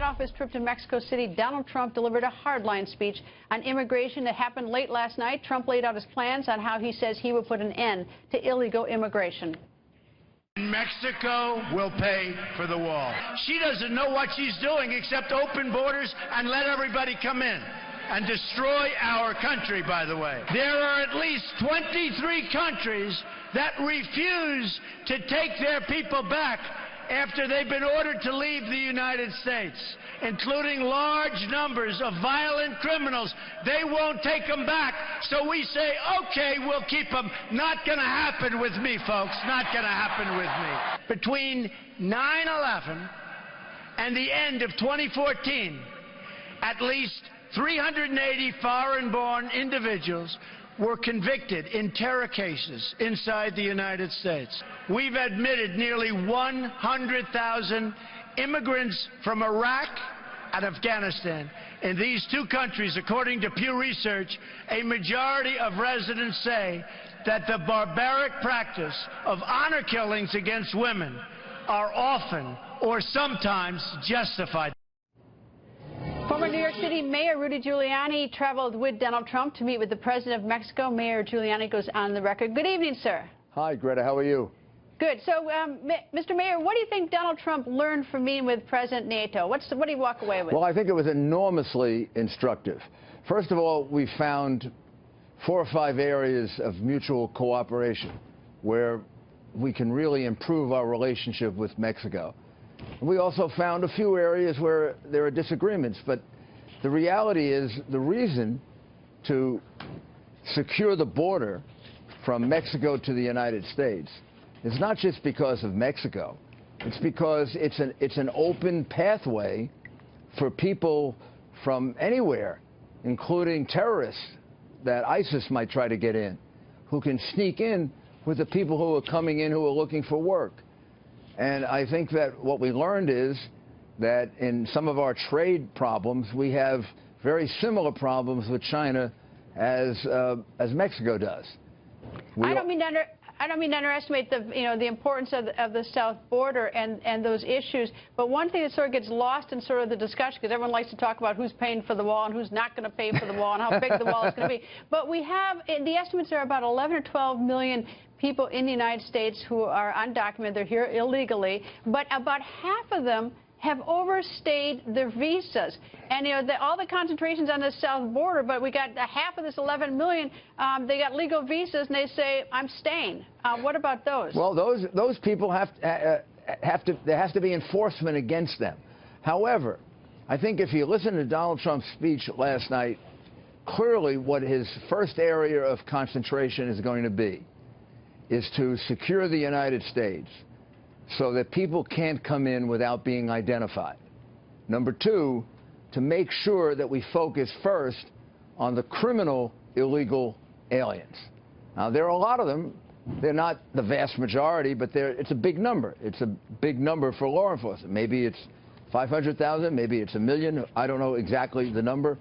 off his trip to Mexico City, Donald Trump delivered a hardline speech on immigration that happened late last night. Trump laid out his plans on how he says he will put an end to illegal immigration. Mexico will pay for the wall. She doesn't know what she's doing except open borders and let everybody come in and destroy our country, by the way. There are at least 23 countries that refuse to take their people back after they've been ordered to leave the United States, including large numbers of violent criminals. They won't take them back, so we say, okay, we'll keep them. Not going to happen with me, folks. Not going to happen with me. Between 9/11 and the end of 2014, at least 380 foreign-born individuals were convicted in terror cases inside the United States. We've admitted nearly 100,000 immigrants from Iraq and Afghanistan. In these two countries, according to Pew Research, a majority of residents say that the barbaric practice of honor killings against women are often or sometimes justified. Former New York City Mayor Rudy Giuliani traveled with Donald Trump to meet with the President of Mexico. Mayor Giuliani goes on the record. Good evening, sir. Hi, Greta. How are you? Good. So, Mr. Mayor, what do you think Donald Trump learned from meeting with President Nieto? What did he walk away with? Well, I think it was enormously instructive. First of all, we found 4 or 5 areas of mutual cooperation where we can really improve our relationship with Mexico. We also found a few areas where there are disagreements, but the reality is the reason to secure the border from Mexico to the United States is not just because of Mexico. It's because it's an open pathway for people from anywhere, including terrorists that ISIS might try to get in, who can sneak in with the people who are coming in who are looking for work. And I think that what we learned is that in some of our trade problems, we have very similar problems with China as Mexico does. I don't mean to underestimate the importance of the south border and those issues. But one thing that sort of gets lost in sort of the discussion, because everyone likes to talk about who's paying for the wall and who's not going to pay for the wall and how big the wall is going to be. But we have, the estimates are about 11 or 12 million people in the United States who are undocumented. They're here illegally, but about half of them have overstayed their visas. And, all the concentrations on the south border, but we got half of this 11 million, they got legal visas, and they say, I'm staying. What about those? Well, those people there has to be enforcement against them. However, I think if you listen to Donald Trump's speech last night, clearly what his first area of concentration is going to be is to secure the United States so that people can't come in without being identified. Number 2, to make sure that we focus first on the criminal illegal aliens. Now, there are a lot of them. They're not the vast majority, but it's a big number. It's a big number for law enforcement. Maybe it's 500,000, maybe it's 1 million. I don't know exactly the number.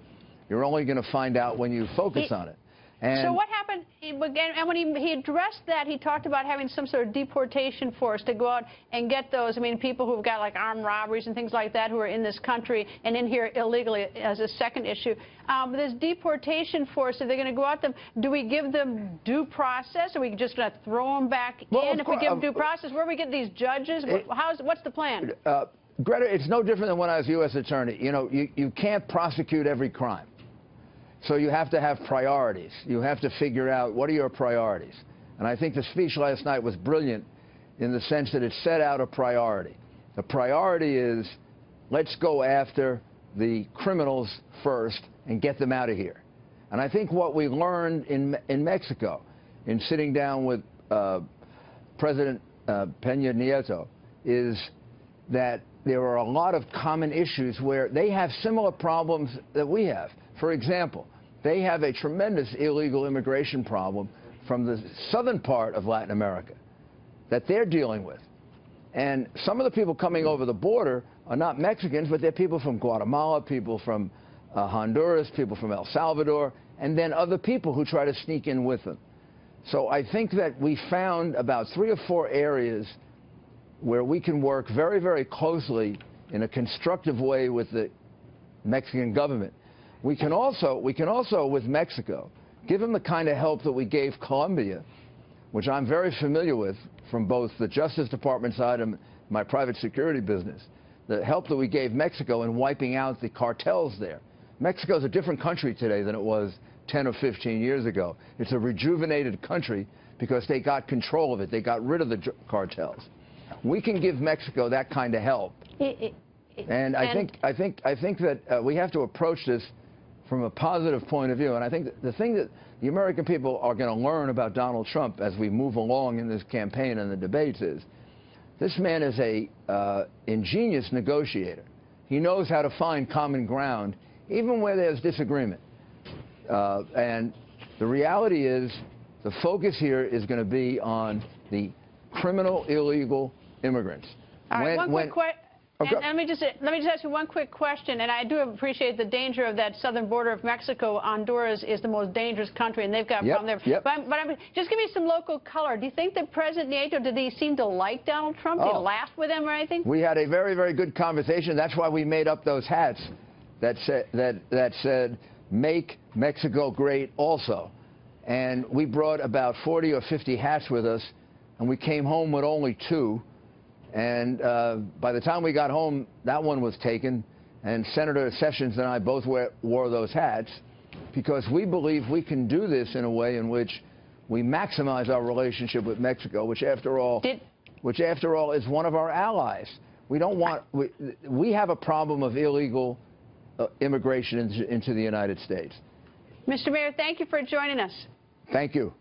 You're only going to find out when you focus on it. And so what happened, and when he addressed that, he talked about having some sort of deportation force to go out and get those, people who've got like armed robberies and things like that who are in this country and in here illegally as a second issue. This deportation force, if they're going to go out them, do we give them due process? Are we just going to throw them back in? If we give them due process, where do we get these judges? What's the plan? Greta, it's no different than when I was U.S. Attorney. You can't prosecute every crime. So you have to have priorities. You have to figure out what are your priorities. And I think the speech last night was brilliant in the sense that it set out a priority. The priority is let's go after the criminals first and get them out of here. And I think what we learned in Mexico, in sitting down with President Peña Nieto, is that there are a lot of common issues where they have similar problems that we have. For example, they have a tremendous illegal immigration problem from the southern part of Latin America that they're dealing with. And some of the people coming over the border are not Mexicans, but they're people from Guatemala, people from Honduras, people from El Salvador, and then other people who try to sneak in with them. So I think that we found about 3 or 4 areas where we can work very, very closely in a constructive way with the Mexican government. We can also, with Mexico, give them the kind of help that we gave Colombia, which I'm very familiar with from both the Justice Department side and my private security business, the help that we gave Mexico in wiping out the cartels there. Mexico is a different country today than it was 10 or 15 years ago. It's a rejuvenated country because they got control of it. They got rid of the cartels. We can give Mexico that kind of help. And I think that we have to approach this from a positive point of view. And I think that the thing that the American people are going to learn about Donald Trump as we move along in this campaign and the debates is this man is a ingenious negotiator. He knows how to find common ground, even where there's disagreement. And the reality is the focus here is going to be on the criminal, illegal immigrants. All right, one quick question. And let me just ask you one quick question, and I do appreciate the danger of that southern border of Mexico. Honduras is the most dangerous country, and they've got a problem there. Yep. But just give me some local color. Do you think that President Nieto, did he seem to like Donald Trump? Did he laugh with him or anything? We had a very, very good conversation. That's why we made up those hats that said, "Make Mexico Great Also." And we brought about 40 or 50 hats with us, and we came home with only 2. And by the time we got home, that one was taken. And Senator Sessions and I both wore those hats because we believe we can do this in a way in which we maximize our relationship with Mexico, which after all is one of our allies. We don't want we have a problem of illegal immigration into the United States. Mr. Mayor, thank you for joining us. Thank you.